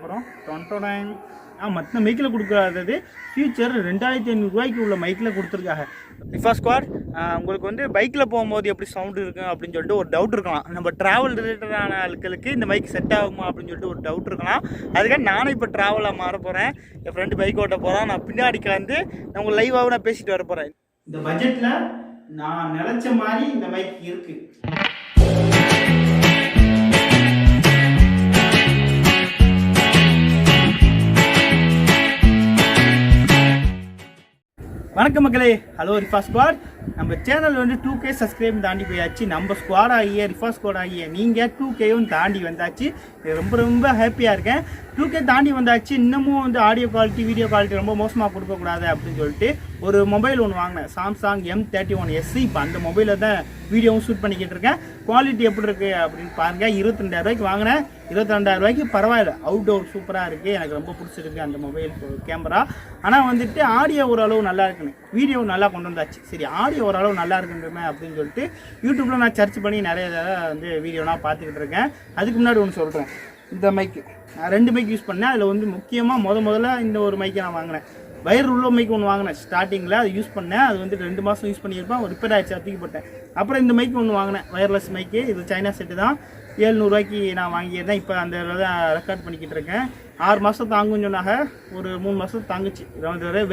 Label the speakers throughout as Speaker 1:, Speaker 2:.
Speaker 1: போகிறோம். டொன்டோடைன் மற்ற மைக்கில் கொடுக்காதது ஃபியூச்சர் 2500 ரூபாய்க்கு உள்ள மைக்கில் கொடுத்துருக்காங்க. ரிஃபா ஸ்குவாட், உங்களுக்கு வந்து பைக்கில் போகும்போது எப்படி சவுண்டு இருக்கும் அப்படின்னு சொல்லிட்டு ஒரு டவுட் இருக்கலாம். நம்ம ட்ராவல் ரிலேட்டடான ஆட்களுக்கு இந்த மைக் செட் ஆகுமா அப்படின்னு சொல்லிட்டு ஒரு டவுட் இருக்கலாம். அதுக்காக நானும் இப்போ ட்ராவலாக மாற போகிறேன். என் ஃப்ரெண்டு பைக் ஓட்ட போகிறான். நான் பின்னாடி வந்து நான் உங்கள் லைவாகவும் நான் பேசிட்டு வர போகிறேன். இந்த பட்ஜெட்டில் நான் நினச்ச மாதிரி இந்த மைக் இருக்குது. வணக்கம் மக்களே, ஹலோ ரிஃபா ஸ்குவாட். நம்ம சேனல் வந்து 2K சப்ஸ்கிரைப் தாண்டி போயாச்சு. நம்ம ஸ்குவாட் ஆகிய ரிஃபா ஸ்குவாட் ஆகிய நீங்கள் 2Kயும் தாண்டி வந்தாச்சு. ரொம்ப ரொம்ப ஹாப்பியாக இருக்கேன். 2K தாண்டி வந்தாச்சு. இன்னமும் வந்து ஆடியோ குவாலிட்டி வீடியோ குவாலிட்டி ரொம்ப மோசமாக கொடுக்கக்கூடாது அப்படின்னு சொல்லிட்டு ஒரு மொபைல் ஒன்று வாங்கினேன், சாம்சங் M31S. இப்போ அந்த மொபைலில் தான் வீடியோவும் ஷூட் பண்ணிக்கிட்டு இருக்கேன். குவாலிட்டி எப்படி இருக்குது அப்படின்னு பாருங்கள். 22,000 ரூபாய்க்கு வாங்கினேன். 22,000 ரூபாய்க்கு பரவாயில்ல, அவுட்டோர் சூப்பராக இருக்குது. எனக்கு ரொம்ப பிடிச்சிருக்கு அந்த மொபைல் கேமரா. ஆனால் வந்துட்டு ஆடியோ ஓரளவு நல்லா இருக்குன்னு, வீடியோ நல்லா கொண்டு வந்தாச்சு. சரி, ஆடியோ ஓரளவு நல்லா இருக்குன்றமே அப்படின்னு சொல்லிட்டு யூடியூப்பில் நான் சர்ச் பண்ணி நிறைய தடவை வந்து வீடியோலாம் பார்த்துக்கிட்டு இருக்கேன். அதுக்கு முன்னாடி ஒன்று சொல்கிறேன். இந்த மைக்கு நான் 2 மைக் யூஸ் பண்ணேன். அதில் வந்து முக்கியமாக முதல்ல இந்த ஒரு மைக்கை நான் வாங்கினேன். வயர் உள்ள மைக் ஒன்று வாங்கினேன் ஸ்டார்டிங்கில். அது யூஸ் பண்ணேன். அது வந்து 2 மாதம் யூஸ் பண்ணியிருப்பேன். ரிப்பேர் ஆகிடுச்சு, தூக்கிப்பட்டேன். அப்புறம் இந்த மைக் ஒன்று வாங்கினேன், வயர்லெஸ் மைக்கு. இது சைனா செட்டு தான். 700 ரூபாய்க்கு நான் வாங்கியிருந்தேன். இப்போ அந்த தான் ரெக்கார்ட் பண்ணிக்கிட்டு இருக்கேன். 6 மாதம் தாங்குன்னு சொன்னாங்க. ஒரு 3 மாதம் தாங்குச்சு.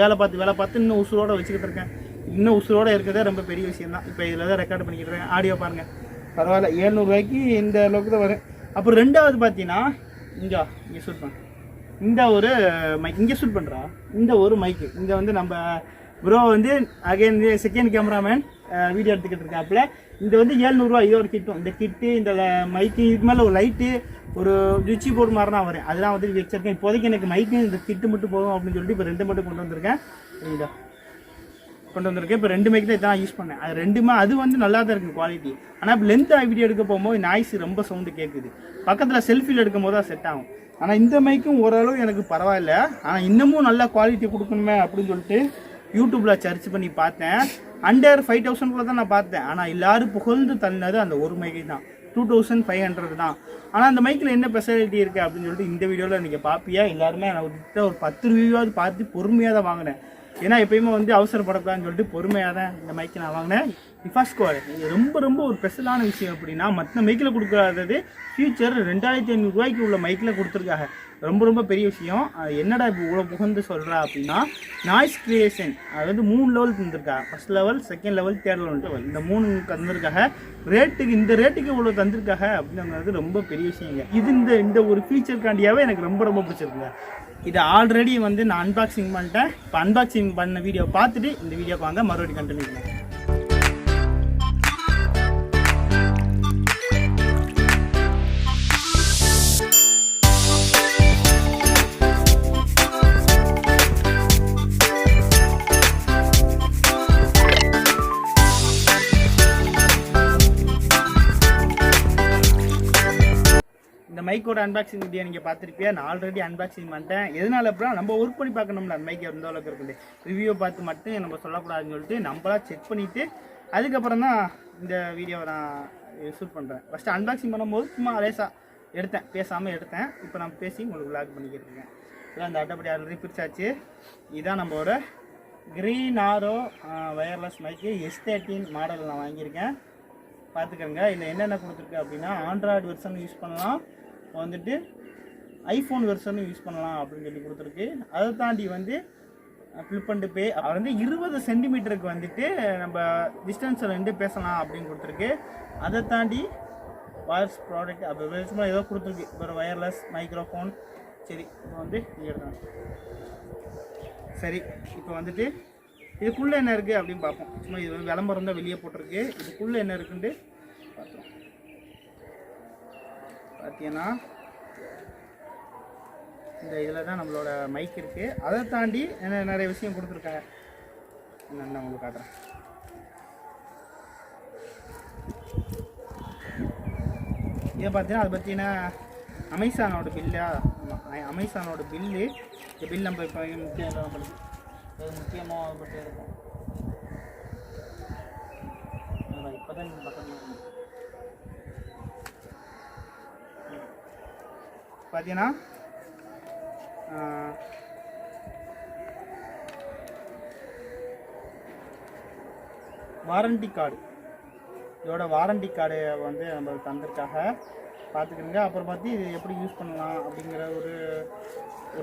Speaker 1: வேலை பார்த்து இன்னும் உசுரோடு வச்சுக்கிட்டு இருக்கேன். இன்னும் உசுரோடு இருக்கிறதே ரொம்ப பெரிய விஷயம் தான். இப்போ இதில் தான் ரெக்கார்ட் பண்ணிக்கிட்டு இருக்கேன். ஆடியோ பாருங்கள், பரவாயில்ல. 700 ரூபாய்க்கு இந்த அளவுக்கு தான் வரும். அப்புறம் ரெண்டாவது பார்த்தீங்கன்னா இங்கே ஷூட் பண்ண இந்த ஒரு மைக், இங்கே ஷூட் பண்ணுறா இந்த ஒரு மைக்கு. இங்கே வந்து நம்ம ப்ரோ வந்து அகைன் செகண்ட் கேமராமேன் வீடியோ எடுத்துக்கிட்டு இருக்காப்புல. இந்த வந்து 700 ரூபா இதோட கிட்டும். இந்த கிட்டு, இந்த மைக்கு, இதுக்கு மேலே ஒரு லைட்டு, ஒரு சுவிட்சு போர்டு மாதிரி தான் வரும். அதெல்லாம் வந்து வச்சிருக்கேன். இப்போதைக்கு எனக்கு மைக்கு இந்த கிட்டு மட்டும் போதும் அப்படின்னு சொல்லிட்டு இப்போ 2 மட்டும் கொண்டு வந்திருக்கேன். இப்போ 2 மைக் தான் இதான் யூஸ் பண்ணேன். அது 2மே அது வந்து நல்லா தான் இருக்குது குவாலிட்டி. ஆனால் இப்போ லென்த்தாக வீடியோ எடுக்க போகும்போது நாய்ஸ் ரொம்ப சவுண்டு கேட்குது. பக்கத்தில் செல்ஃபியில் எடுக்கும் போது தான் செட் ஆகும். ஆனால் இந்த மைக்கும் ஓரளவு எனக்கு பரவாயில்ல. ஆனால் இன்னமும் நல்லா குவாலிட்டி கொடுக்கணுமே அப்படின்னு சொல்லிட்டு யூடியூப்பில் சர்ச் பண்ணி பார்த்தேன். அண்டர் 5,000 தான் நான் பார்த்தேன். ஆனால் எல்லோரும் புகழ்ந்து தள்ளினது அந்த ஒரு மைக்கு தான். 2,500 தான். ஆனால் அந்த மைக்கில் என்ன ஸ்பெஷாலிட்டி இருக்குது அப்படின்னு சொல்லிட்டு இந்த வீடியோவில் நீங்கள் பார்ப்பியா. எல்லாருமே நான் ஒரு 10 ரிவ்யூவாவது பார்த்து பொறுமையாக தான் வாங்கினேன். ஏன்னா எப்பயுமே வந்து அவசரப்படக்கூடாதுன்னு சொல்லிட்டு பொறுமையாக தான் இந்த மைக்கை நான் வாங்கினேன். ரிஃபா ஸ்குவாட், இது ரொம்ப ஒரு ஸ்பெஷலான விஷயம். அப்படின்னா மற்ற மைக்கில் கொடுக்காதது ஃபியூச்சர் 2500 ரூபாய்க்கு உள்ள மைக்கில் கொடுத்துருக்காங்க. ரொம்ப பெரிய விஷயம். அது என்னடா இப்போ இவ்வளோ புகழ்ந்து சொல்கிறா அப்படின்னா, நாய்ஸ் கிரியேஷன் அதாவது 3 லெவல் தந்திருக்காங்க. First level, second level, third level. இந்த 3 தந்திருக்காங்க. இந்த ரேட்டுக்கு இவ்வளோ தந்திருக்காங்க அப்படிங்கிறது ரொம்ப பெரிய விஷயங்க. இது இந்த ஒரு ஃபீச்சருக்காண்டியாவே எனக்கு ரொம்ப பிடிச்சிருக்குங்க. இது ஆல்ரெடி வந்து நான் அன்பாக்சிங் பண்ணிட்டேன். இப்போ அன்பாக்சிங் பண்ண வீடியோ பார்த்துட்டு இந்த வீடியோக்கு வாங்க மறுபடியும் கண்டினியூ பண்ணுங்க. இந்த மைக்கோட அன்பாக்சிங் வீடியோ நீங்கள் பார்த்துருப்பியா. நான் ஆல்ரெடி அன்பாக்சிங் பண்ணிட்டேன். எதனால அப்படின்னா நம்ம ஒர்க் பண்ணி பார்க்கணும்ல. அந்த மைக் எந்த அளவுக்கு இருக்குது, ரிவ்யூ பார்த்து மட்டும் நம்ம சொல்லக்கூடாதுன்னு சொல்லிட்டு நம்மளாம் செக் பண்ணிவிட்டு அதுக்கப்புறம் தான் இந்த வீடியோவை நான் ஷூட் பண்ணுறேன். ஃபஸ்ட்டு அன்பாக்சிங் பண்ணும்போது சும்மா லேசாக எடுத்தேன், பேசாமல் எடுத்தேன். இப்போ நான் பேசி உங்களுக்கு விளாக் பண்ணிக்கிட்டு இருக்கேன். இதான் அந்த அட்டைப்படி ஆல்ரெடி பிரிச்சாச்சு. இதுதான் நம்மளோட க்ரீன் ஆரோ வயர்லெஸ் மைக்கு S13 மாடல் நான் வாங்கியிருக்கேன். பார்த்துக்கோங்க. இதில் என்னென்ன கொடுத்துருக்கு அப்படின்னா, ஆண்ட்ராய்டு வெர்ஷன் யூஸ் பண்ணலாம், வந்துட்டு ஐஃபோன் வெர்ஷனும் யூஸ் பண்ணலாம் அப்படின்னு சொல்லி கொடுத்துருக்கு. அதை தாண்டி வந்து ஃப்ளிப் அண்ட் பே வந்து 20 சென்டிமீட்டருக்கு வந்துட்டு நம்ம டிஸ்டன்ஸில் நின்று பேசலாம் அப்படின்னு கொடுத்துருக்கு. அதை தாண்டி வாய்ஸ் ப்ராடக்ட் அப்படி ஏதோ கொடுத்துருக்கு. இப்போ வயர்லெஸ் மைக்ரோஃபோன். சரி, இப்போ வந்து எடுத்தாங்க. சரி, இப்போ வந்துட்டு இதுக்குள்ளே என்ன இருக்குது அப்படின்னு பார்ப்போம். சும்மா இது வந்து விளம்பரம் தான் வெளியே போட்டிருக்கு. இதுக்குள்ளே என்ன இருக்குன்ட்டு பார்த்தோம். பார்த்தீங்கன்னா இந்த இதில் தான் நம்மளோட மைக் இருக்குது. அதை தாண்டி நிறைய விஷயம் கொடுத்துருக்காங்க. நான் உங்களுக்கு காட்டுறேன். இதை பார்த்தீங்கன்னா அதை பற்றினா அமேசானோட பில்லா, அமேசானோட பில்லு. இந்த பில் நம்ம இப்போ முக்கியமாக பற்றி இருக்கும். இப்போ தான் நீங்கள் பக்கம் பார்த்தீங்கன்னா வாரண்டி கார்டு, இதோட வாரண்டி கார்டு வந்து நம்மளுக்கு தந்திருக்காங்க, பார்த்துக்கோங்க. அப்புறம் பார்த்து இது எப்படி யூஸ் பண்ணலாம் அப்படிங்கிற ஒரு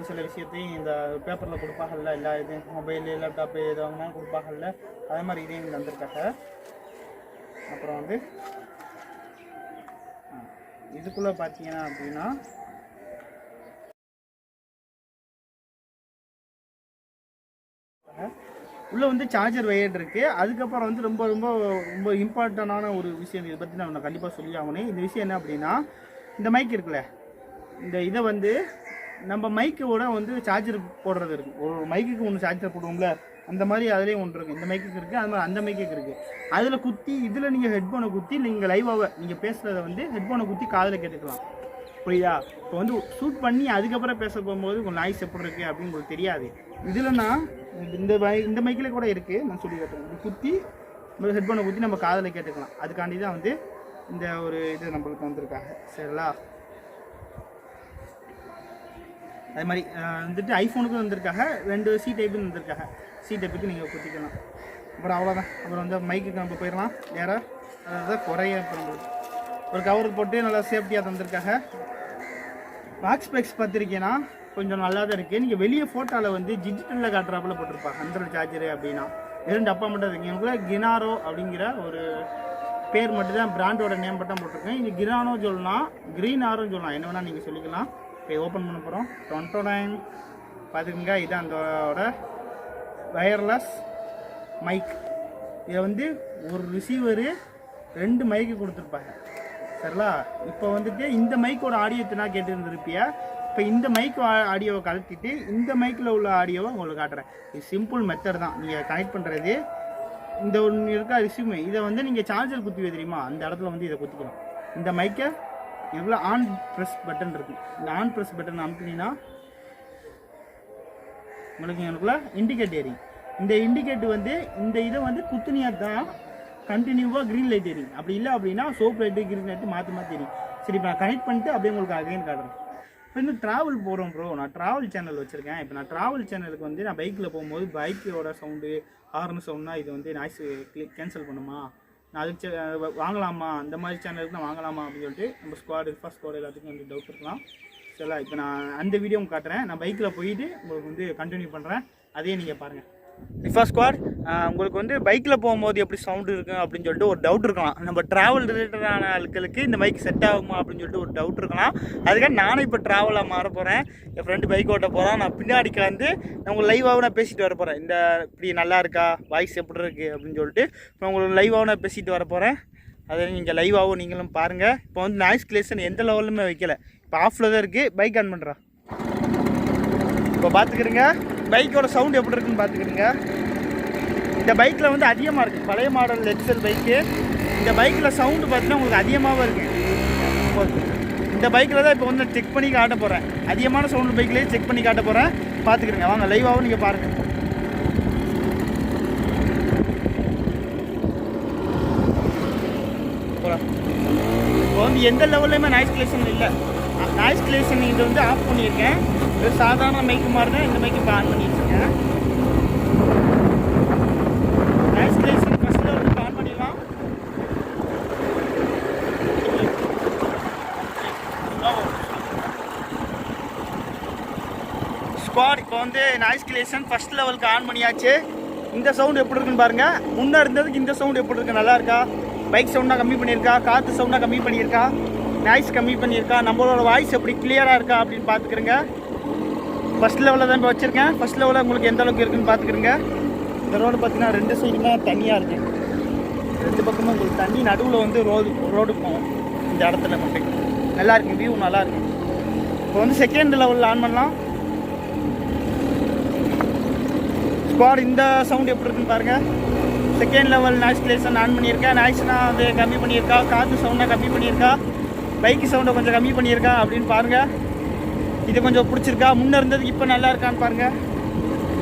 Speaker 1: சில விஷயத்தையும் இந்த பேப்பரில் கொடுப்பாங்கல்ல, எல்லா இதையும் மொபைலு லேப்டாப்பு எது வாங்கினாலும் கொடுப்பாங்கல்ல, அதே மாதிரி இதையும் தந்திருக்காங்க. அப்புறம் வந்து இதுக்குள்ளே பார்த்தீங்கன்னா அப்படின்னா உள்ளே வந்து சார்ஜர் வயர் இருக்குது. அதுக்கப்புறம் வந்து ரொம்ப ரொம்ப ரொம்ப இம்பார்ட்டண்டான ஒரு விஷயம், இதை பற்றி நான் கண்டிப்பாக சொல்லி ஆகணும். இந்த விஷயம் என்ன அப்படின்னா, இந்த மைக் இருக்குல்ல, இந்த இதை வந்து நம்ம மைக்கோட வந்து சார்ஜர் போடுறது இருக்குது. ஒரு மைக்குக்கு ஒன்று சார்ஜர் போடுவோம்ல, அந்த மாதிரி அதுலேயும் ஒன்று இருக்குது. இந்த மைக்குக்கு இருக்குது, அது மாதிரி அந்த மைக்குக்கு இருக்குது. அதில் குத்தி இதில் நீங்கள் ஹெட்ஃபோனை குத்தி நீங்கள் லைவாக நீங்கள் பேசுகிறத வந்து ஹெட்ஃபோனை குத்தி காதில் கேட்டுக்கலாம். புரியுதா? இப்போ வந்து ஷூட் பண்ணி அதுக்கப்புறம் பேச போகும்போது உங்கள் நாய்ஸ் எப்படி இருக்குது அப்படின்னு உங்களுக்கு தெரியாது. இதில்னா இந்த மைக்கில் கூட இருக்குது, நான் சொல்லி கேட்டேன். இது குத்தி ஹெட்ஃபோனை குத்தி நம்ம காதில் கேட்டுக்கலாம். அதுக்காண்டி தான் வந்து இந்த ஒரு இது நம்மளுக்கு வந்திருக்காங்க. சரிங்களா? அது மாதிரி வந்துட்டு ஐஃபோனுக்கும் வந்திருக்காங்க, 2 சி டைப்புன்னு வந்திருக்காங்க. சி டைப்புக்கு நீங்கள் குத்திக்கலாம். அப்புறம் அவ்வளோதான். அப்புறம் வந்து மைக்குக்கு நம்ம போயிடலாம் நேராக. அதான் குறைய ஒரு கவர் போட்டு நல்லா சேஃப்டியாக தந்திருக்காங்க. பாக்ஸ் பேக்ஸ் பார்த்துருக்கீங்கன்னா கொஞ்சம் நல்லா தான் இருக்குது. நீங்கள் வெளியே ஃபோட்டோவில் வந்து டிஜிட்டலில் காட்டுறாப்பில் போட்டிருப்பாங்க 100 சார்ஜரு அப்படின்னா. 2 டப்பா மட்டும் இருக்குது. எங்களுக்குள்ள கினாரோ அப்படிங்கிற ஒரு பேர் மட்டும் தான், பிராண்டோட நேம் மட்டும் போட்டிருக்கேன். இது கினானோ சொல்லலாம், க்ரீன் ஆரோன்னு சொல்லலாம், என்ன வேணால் நீங்கள் சொல்லிக்கலாம். இப்போ ஓப்பன் பண்ண போகிறோம். 29 பார்த்துக்குங்க. இது அதோட வயர்லெஸ் மைக். இதை வந்து ஒரு ரிசீவரு 2 மைக்கு கொடுத்துருப்பாங்க. சரிங்களா? இப்போ வந்துட்டு இந்த மைக்கோட ஆடியோத்தினா கேட்டுருந்துருப்பியா. இப்போ இந்த மைக் ஆடியோவை கலட்டிட்டு இந்த மைக்கில் உள்ள ஆடியோவை உங்களுக்கு காட்டுறேன். இது சிம்பிள் மெத்தட் தான். நீங்கள் கனெக்ட் பண்ணுறது இந்த ஒன்று இருக்கா ரிசீவ், இதை வந்து நீங்கள் சார்ஜர் குத்தி தெரியுமா, அந்த இடத்துல வந்து இதை குத்திக்கலாம். இந்த மைக்கை எவ்வளோ ஆன் ப்ரெஸ் பட்டன் இருக்குது, இந்த ஆன் ப்ரெஸ் பட்டன் அமுத்தினீங்கன்னா உங்களுக்கு எனக்குள்ள இண்டிகேட் எரியும். இந்த இண்டிகேட் வந்து இந்த இதை வந்து குத்துனியா தான் கண்டினியூவாக க்ரீன் லைட் எரியும். அப்படி இல்லை அப்படின்னா சோப் லைட்டு க்ரீன் லைட்டு மாற்றி எரியும். சரி, இப்போ நான் கனெக்ட் பண்ணிட்டு அப்படியே உங்களுக்கு அகைன் காட்டுறேன். இப்போ இந்த ட்ராவல் போகிறோம் ப்ரோ, நான் ட்ராவல் சேனல் வச்சுருக்கேன். இப்போ நான் ட்ராவல் சேனலுக்கு வந்து நான் பைக்கில் போகும்போது பைக்கோட சவுண்டு ஹார்ன் சவுண்ட்னா இது வந்து நாய்ஸ் கேன்சல் பண்ணுமா, நான் அதுக்கு வாங்கலாமா, அந்த மாதிரி சேனலுக்கு நான் வாங்கலாமா அப்படின்னு சொல்லிட்டு நம்ம ஸ்குவாடு ஃபர்ஸ்ட் ஸ்குவாடு எல்லாத்துக்கும் வந்து டவுட் இருக்கலாம். சரிங்களா? இப்போ நான் அந்த வீடியோ காட்டுறேன். நான் பைக்கில் போயிட்டு உங்களுக்கு வந்து கண்டினியூ பண்ணுறேன், அதையே நீங்கள் பாருங்கள். ரிஃபா ஸ்குவாட், உங்களுக்கு வந்து பைக்கில் போகும்போது எப்படி சவுண்டு இருக்கும் அப்படின்னு சொல்லிட்டு ஒரு டவுட் இருக்கலாம். நம்ம ட்ராவல் ரிலேட்டடான ஆட்களுக்கு இந்த பைக் செட் ஆகுமா அப்படின்னு சொல்லிட்டு ஒரு டவுட் இருக்கலாம். அதுக்காக நானும் இப்போ ட்ராவலாக மாற போகிறேன். என் ஃப்ரெண்டு பைக் ஓட்ட போகிறான், நான் பின்னாடி வந்து நான் உங்களுக்கு லைவாகவும் நான் பேசிட்டு வர போகிறேன். இந்த இப்படி நல்லா இருக்கா, வாய்ஸ் எப்படி இருக்குது அப்படின்னு சொல்லிட்டு இப்போ உங்களுக்கு லைவாகவும் நான் பேசிட்டு வர போகிறேன். அதை நீங்கள் லைவாகவும் நீங்களும் பாருங்கள். இப்போ வந்து நாய்ஸ் கிளேஷன் எந்த லெவலுமே வைக்கல, இப்போ ஆஃபில் தான் இருக்குது. பைக் ஆன் பண்ணுறேன். இப்போ பார்த்துக்கிறேங்க பைக்கோட சவுண்ட் எப்படி இருக்குன்னு பார்த்துக்கிறேங்க. இந்த பைக்கில் வந்து அதிகமாக இருக்குது, பழைய மாடல் எக்ஸல் பைக்கு. இந்த பைக்கில் சவுண்டு பார்த்தீங்கன்னா உங்களுக்கு அதிகமாகவும் இருக்குது. இந்த பைக்கில் தான் இப்போ வந்து செக் பண்ணி காட்ட போகிறேன். அதிகமான சவுண்டு பைக்லேயே செக் பண்ணி காட்ட போகிறேன். பார்த்துக்கிறேங்க, வாங்க லைவாகவும் நீங்கள் பாருங்கள். இப்போ வந்து எந்த லெவல்லையுமே நாய்ஸ் கிளேஷன் இல்லை. நாய்ஸ் கிளேஷன் இது வந்து ஆஃப் பண்ணியிருக்கேன். இது சாதாரண மைக்கு மாதிரி தான் இந்த மைக்கு இப்போ ஆன் பண்ணி வச்சுருக்கேன். நாய்ஸ் கிளேஷன் ஃபஸ்ட்டில் வந்து ஆன் பண்ணிடலாம். ஸ்குவாட் இப்போ வந்து நாய்ஸ் கிளேஷன் ஃபஸ்ட் லெவலுக்கு ஆன் பண்ணியாச்சு. இந்த சவுண்டு எப்படி இருக்குன்னு பாருங்கள். முன்னே இருந்ததுக்கு இந்த சவுண்டு எப்படி இருக்குது, நல்லா இருக்கா? பைக் சவுண்டாக கம்மி பண்ணியிருக்கா, காற்று சவுண்டாக கம்மி பண்ணியிருக்கா, நாய்ஸ் கம்மி பண்ணியிருக்கா, நம்மளோட வாய்ஸ் எப்படி கிளியராக இருக்கா அப்படின்னு பார்த்துக்கிறேங்க. ஃபஸ்ட் லெவலில் தான் இப்போ வச்சுருக்கேன். ஃபஸ்ட் லெவலில் உங்களுக்கு எந்த அளவுக்கு இருக்குதுன்னு பார்த்துக்கிறேங்க. இந்த ரோடு பார்த்தீங்கன்னா 2 சைடுமே தண்ணியாக இருக்குது. 2 பக்கமும் உங்களுக்கு தண்ணி, நடுவில் வந்து ரோடு போகும். இந்த இடத்துல மட்டும் நல்லா இருக்குது, வியூ நல்லா இருக்குது. இப்போ வந்து செகண்ட் லெவலில் ஆன் பண்ணலாம். ஸ்குவாட் இந்த சவுண்ட் எப்படி இருக்குன்னு பாருங்கள். செகண்ட் லெவல் நாய்ஸ் கிளேஷன் ஆன் பண்ணியிருக்கேன். நாய்ஸ்னால் வந்து கம்மி பண்ணியிருக்கா, காற்று சவுண்டாக கம்மி பண்ணியிருக்கா, பைக்கு சவுண்டை கொஞ்சம் கம்மி பண்ணியிருக்கா அப்படின்னு பாருங்கள். இது கொஞ்சம் பிடிச்சிருக்கா, முன்னே இருந்ததுக்கு இப்போ நல்லா இருக்கான்னு பாருங்கள்.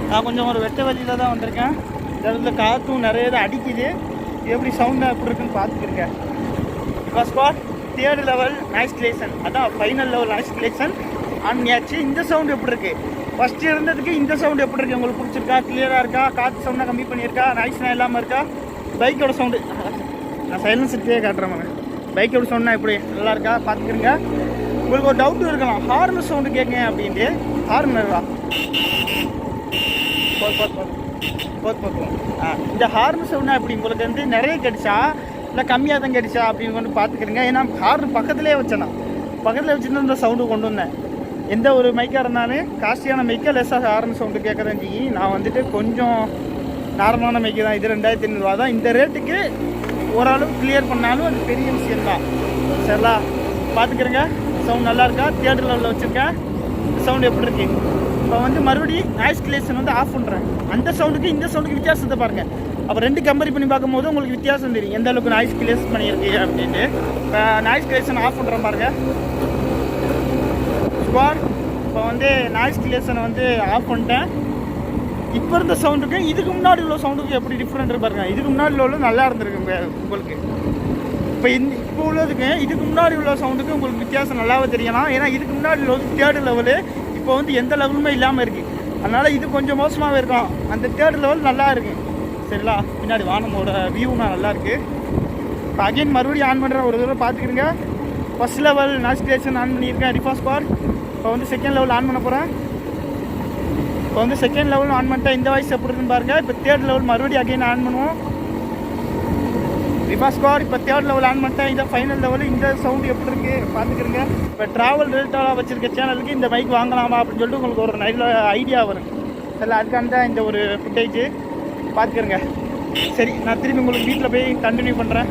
Speaker 1: நான் கொஞ்சம் ஒரு வெட்ட வழியில் தான் வந்திருக்கேன். இந்த இடத்துல காற்றும் நிறைய தான் அடிக்குது. எப்படி சவுண்டாக எப்படி இருக்குன்னு பார்த்துக்கிருங்க. இப்போ ஸ்குவாட் தேர்ட் லெவல் நாய்ஸ் கிளேஷன், அதான் ஃபைனல் லெவல் நாய்ஸ் கிளேஷன். ஆன் பண்ணியாச்சு. இந்த சவுண்டு எப்படி இருக்கு, ஃபர்ஸ்ட் இருந்ததுக்கு இந்த சவுண்டு எப்படி இருக்கு, உங்களுக்கு பிடிச்சிருக்கா, கிளியராக இருக்கா, காற்று சவுண்டாக கம்மி பண்ணியிருக்கா, நாய்ஸ்லாம் இல்லாமல் இருக்கா? பைக்கோட சவுண்டு நான் சைலன்ஸ் செட்டே காட்டுறேன். பைக்கோட சவுண்ட்னா எப்படி நல்லா இருக்கா பார்த்துக்கிறங்க. உங்களுக்கு ஒரு டவுட்டு இருக்கலாம், ஹார்ன் சவுண்டு கேட்குங்க அப்படின்ட்டு. ஹார்ன் இந்த ஹார்ன் சவுண்டா எப்படி உங்களுக்கு வந்து நிறைய கிடைச்சா இல்லை கம்மியாக தான் கிடைச்சா அப்படின்னு வந்து பார்த்துக்கிறேங்க. ஏன்னா ஹார்ன் பக்கத்துலேயே வச்சேன்னா பக்கத்தில் வச்சுருந்து இந்த சவுண்டு கொண்டு வந்தேன். எந்த ஒரு மைக்காக இருந்தாலும் காஸ்ட்லியான மைக்காக லெஸ்ஸாக ஹார்ன் சவுண்டு கேட்குறேன் ஜி. நான் வந்துட்டு கொஞ்சம் நார்மலான மைக்கு தான், இது 2500 தான். இந்த ரேட்டுக்கு ஓரளவு கிளியர் பண்ணாலும் அது பெரிய விஷயம்தான். சரிங்களா, பார்த்துக்கிறேங்க. சவுண்ட் நல்லா இருக்கா, தியேட்டர் லெவலில் வச்சுருக்கேன். சவுண்டு எப்படி இருக்கு. இப்போ வந்து மறுபடியும் நாய்ஸ் கிளேஷன் வந்து ஆஃப் பண்ணுறேன். அந்த சவுண்டுக்கு இந்த சவுண்டுக்கு வித்தியாசத்தை பாருங்கள். அப்போ ரெண்டு கம்பேர் பண்ணி பார்க்கும்போது உங்களுக்கு வித்தியாசம் தெரியும் எந்த அளவுக்கு நாய்ஸ் கிளேஸ் பண்ணியிருக்கு அப்படின்ட்டு. இப்போ நாய்ஸ் கிளேஷன் ஆஃப் பண்ணுறேன் பாருங்கள் ஸ்குவாட். இப்போ வந்து நாய்ஸ் கிளேஷனை வந்து ஆஃப் பண்ணிட்டேன். இப்போ இருந்த சவுண்டுக்கு இதுக்கு முன்னாடி உள்ள சவுண்டுக்கு எப்படி டிஃப்ரெண்ட் பாருங்க. இதுக்கு முன்னாடி உள்ள நல்லா இருந்திருக்கு உங்களுக்கு. இப்போ உள்ளதுக்கு இதுக்கு முன்னாடி உள்ள சவுண்டுக்கு உங்களுக்கு வித்தியாசம் நல்லாவே தெரியலாம். ஏன்னா இதுக்கு முன்னாடி உள்ளது தேர்டு லெவலு, இப்போ வந்து எந்த லெவலுமே இல்லாமல் இருக்குது. அதனால் இது கொஞ்சம் மோசமாகவே இருக்கும். அந்த தேர்டு லெவல் நல்லா இருக்குது. சரிங்களா, பின்னாடி வானமோட வியூனா நல்லா இருக்குது. இப்போ அகைன் மறுபடியும் ஆன் பண்ணுற ஒரு தடவை பார்த்துக்கிறேங்க. ஃபர்ஸ்ட் லெவல் நாய்ஸ் கிளேஷன் ஆன் பண்ணியிருக்கேன் ரிஃபாஸ் ஸ்குவாட். இப்போ வந்து செகண்ட் லெவல் ஆன் பண்ண போகிறேன். இப்போ வந்து செகண்ட் லெவலும் ஆன் பண்ணிட்டேன். இந்த வாய்ஸ் எப்படி இருக்குன்னு பாருங்கள். இப்போ தேர்ட் லெவல் மறுபடியும் அகைன் ஆன் பண்ணுவோம் ரிஃபாஸ் ஸ்குவாட். இப்போ தேர்ட் லெவல் ஆன் பண்ணிட்டேன். இந்த ஃபைனல் லெவலு இந்த சவுண்டு எப்படி இருக்குது பார்த்துக்கிறேங்க. இப்போ ட்ராவல் ரிலேட்டடாக வச்சுருக்க சேனலுக்கு இந்த பைக் வாங்கலாமா அப்படின்னு சொல்லிட்டு உங்களுக்கு ஒரு நல்ல ஐடியா வரும். சரிங்களா, அதுக்கான தான் இந்த ஒரு ஃபுட்டேஜ் பார்த்துக்கிறேங்க. சரி, நான் திரும்பி உங்களுக்கு வீட்டில் போய் கண்டினியூ பண்ணுறேன்.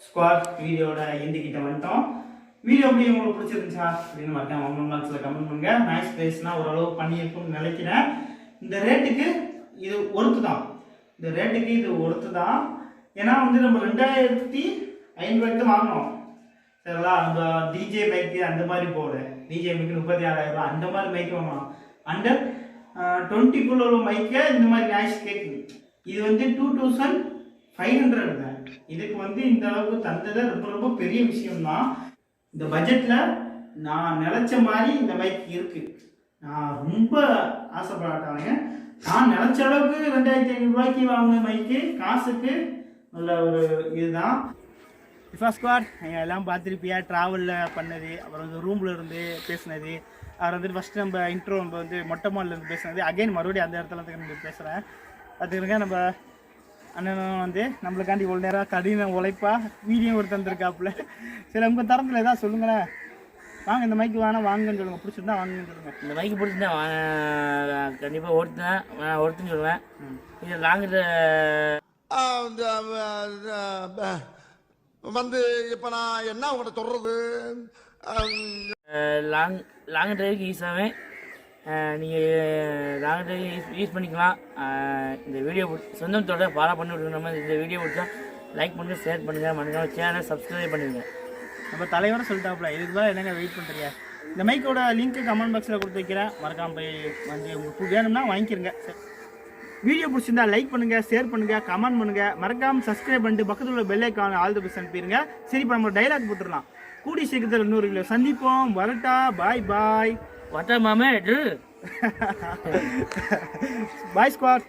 Speaker 1: ஸ்குவாட் வீடியோட எண்டிக்கிட்ட வந்துட்டோம். வீடியோ எப்படி உங்களுக்கு பிடிச்சிருந்துச்சா அப்படின்னு மறக்காம கமெண்ட் பாக்ஸில் கமெண்ட் பண்ணுங்க. நாய்ஸ் பிளேஸ்னால் ஓரளவு பண்ணியிருக்கும்னு நினைக்கிறேன். இந்த ரேட்டுக்கு இது ஒர்த்து தான். இந்த ரேட்டுக்கு இது ஒர்த்து தான். ஏன்னா வந்து நம்ம 2500 தான் வாங்கினோம். சரிங்களா, அந்த டிஜே பைக்கு அந்த மாதிரி போகல. டிஜே பைக்கு 36,000 அந்த மாதிரி பைக்கு வாங்கலாம். அண்டர் 20 உள்ள மைக்கே இந்த மாதிரி நாய்ஸ் கேட்குது. இது வந்து 2500 தான். இதுக்கு வந்து இந்த அளவுக்கு தந்தது ரொம்ப ரொம்ப பெரிய விஷயம்தான். இந்த பட்ஜெட்டில் நான் நினச்ச மாதிரி இந்த மைக் இருக்குது. நான் ரொம்ப ஆசைப்படாட்டானுங்க. நான் நினச்ச அளவுக்கு 2500 வாங்கின மைக்கு காசுக்கு நல்ல ஒரு இதுதான். ரிஃபாஸ் ஸ்குவாட் எல்லாம் பார்த்துருப்பியா, ட்ராவலில் பண்ணது, அப்புறம் வந்து ரூமில் இருந்து பேசினது, அவர் வந்துட்டு ஃபஸ்ட்டு நம்ம இன்ட்ரோ நம்ம வந்து மொட்டை மாடலேருந்து பேசுனது, அகைன் மறுபடியும் அந்த இடத்துல வந்து நம்ம பேசுகிறேன். பார்த்துக்கிறேங்க. நம்ம அண்ணனும் வந்து நம்மளுக்காண்டி இவ்வளோ நேரம் கடின உழைப்பா வீடியோ ஒரு தந்துருக்காப்புல. சரி, உங்கள் தரத்தில் ஏதாவது சொல்லுங்களேன். வாங்க, இந்த மைக்கு வேணால் வாங்குன்னு சொல்லுங்கள். பிடிச்சிருந்தா வாங்குன்னு சொல்லுங்கள்.
Speaker 2: இந்த மைக்கு பிடிச்சிருந்தா கண்டிப்பாக ஒருத்தன்னு சொல்லுவேன். இது லாங்கு
Speaker 3: வந்து இப்போ நான் என்ன உங்கள்கிட்ட சொல்கிறது,
Speaker 2: லாங் டிரைவுக்கு ஈஸியாகவே நீங்கள் லாங் டிரைவ் யூஸ் பண்ணிக்கலாம். இந்த வீடியோ சொந்தத்தோட ஃபாலோ பண்ணி விட்டுருக்க மாதிரி இந்த வீடியோ பிடிச்சா லைக் பண்ணுங்கள், ஷேர் பண்ணுங்கள், மறக்காம சேனலை சப்ஸ்கிரைப் பண்ணிடுங்க.
Speaker 1: நம்ம தலைவரை சொல்லிட்டாப்புல, இதுக்கு தான் என்னங்க வெயிட் பண்ணுறீங்க. இந்த மைக்கோட லிங்க்கு கமெண்ட் பாக்ஸில் கொடுத்து வைக்கிறேன். மறக்காமல் போய் வந்து உங்களுக்கு வேணும்னா வாங்கிக்கிறங்க. சரி, வீடியோ பிடிச்சிருந்தா லைக் பண்ணுங்கள், ஷேர் பண்ணுங்கள், கமெண்ட் பண்ணுங்கள், மறக்காமல் சப்ஸ்கிரைப் பண்ணிட்டு பக்கத்தில் உள்ள பெல் ஐக்கான ஆல் தி பெஸ்ட் அனுப்பிடுங்க. சரி, இப்போ நம்ம டைலாக் போட்டுடலாம். கூடி சீக்கிரத்தில் இன்னொரு வீடியோ சந்திப்போம். வரட்டா, பாய் பாய்.
Speaker 2: வட்டா மாமே
Speaker 1: பாய் ஸ்குவாட்.